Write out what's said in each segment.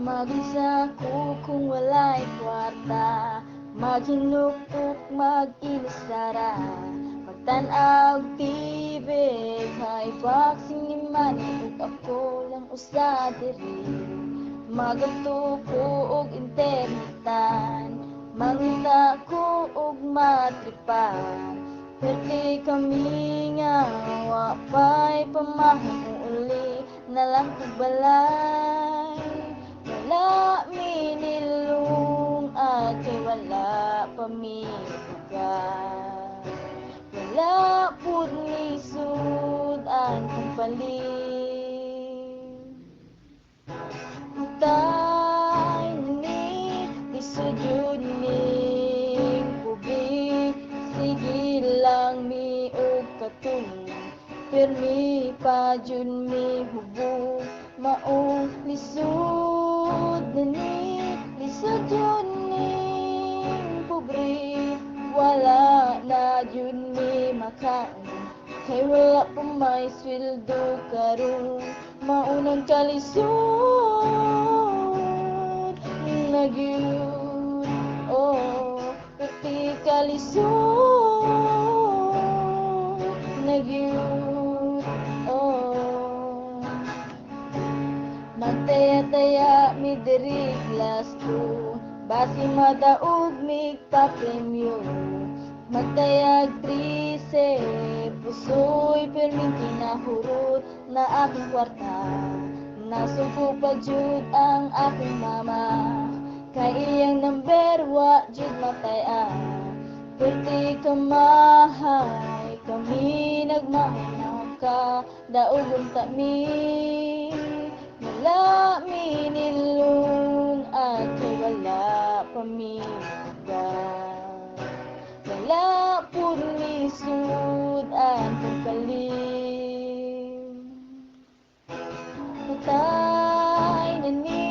Mag-isa ko kung wala'y kwarta, maghinukok, mag-ilusara, magtanaw TV, may boxing ni Manny ug ako lang usa diri. Magadto ko og internetan, mangita ko og matripan, perti kami nga wa pa'y pamahimo uli na lang kog balay. Wala minilong at kay wala pamibugat, wala pud ni sud ang kapalit. Tay ni isudyo ning kubik, sige lang mi og katulog, pirmi pa jud mi hubog, maong lisod ni lisod jud ning pobre, wala na jud mi makaon, kay wala pa may sweldo karon, maunang kalisod na gyud, oh, pati kalisod na gyud, oh. Magtaya-taya mi diri glass ko, basi madaog mi pa-premyo. Magtayag trise, pusoy perming kinahurot na aking kwarta. Nasumpo pa jud ang aking mama, kay iyang number wa jud matay-a. Perti kamahay, kami nagmamanang ka, daogon ta mi. Wala minilong at kay wala pamibugat, wala pud ni sud ang kapalit. Patay na ni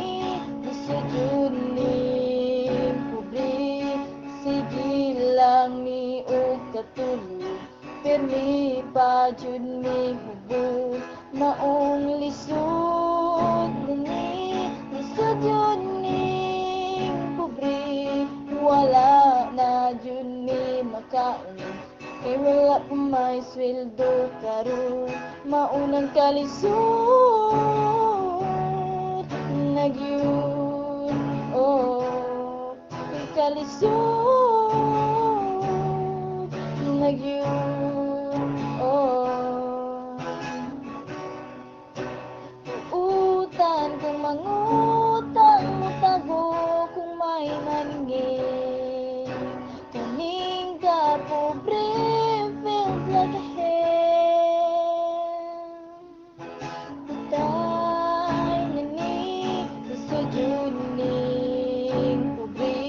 lisod jud ning pobre, sige lang mi og katulog, pirmi pa jud mi hubog, maong lisod ni lisod jud ning pobre, wala na jud mi makaon, kay wala pa may sweldo karon, maunang kalisod na gyud, oh, kay kalisod na gyud, oh. Utan kung mangutang mo tago, kung may maningin, kaning ka pobre feels like a hell. Patay na ni lisod jud ning pobre,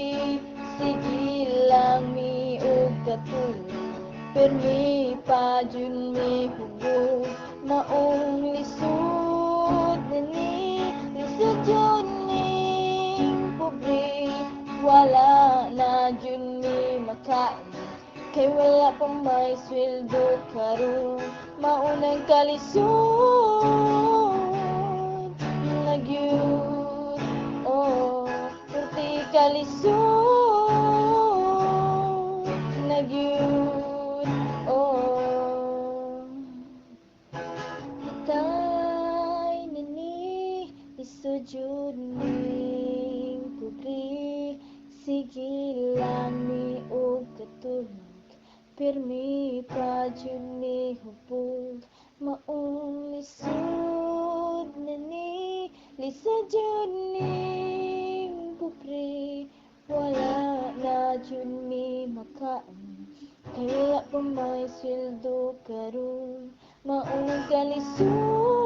sige lang mi og katulog, pirmi pa jud mi hubog, maong lisod ni lisod jud ning pobre, wala na jud mi makaon, kay wala pa may sweldo karon, maunang kalisod na gyud, oh, perti kalisod na gyud, oh. Patay na ni lisod jud ning pobre, sige lang mi og katulog, pirmi pa jud mi hubog, maong lisod na ni lisod jud ning pobre, wala na jud mi makaon, kay wala pa may sweldo karon, maong kalisod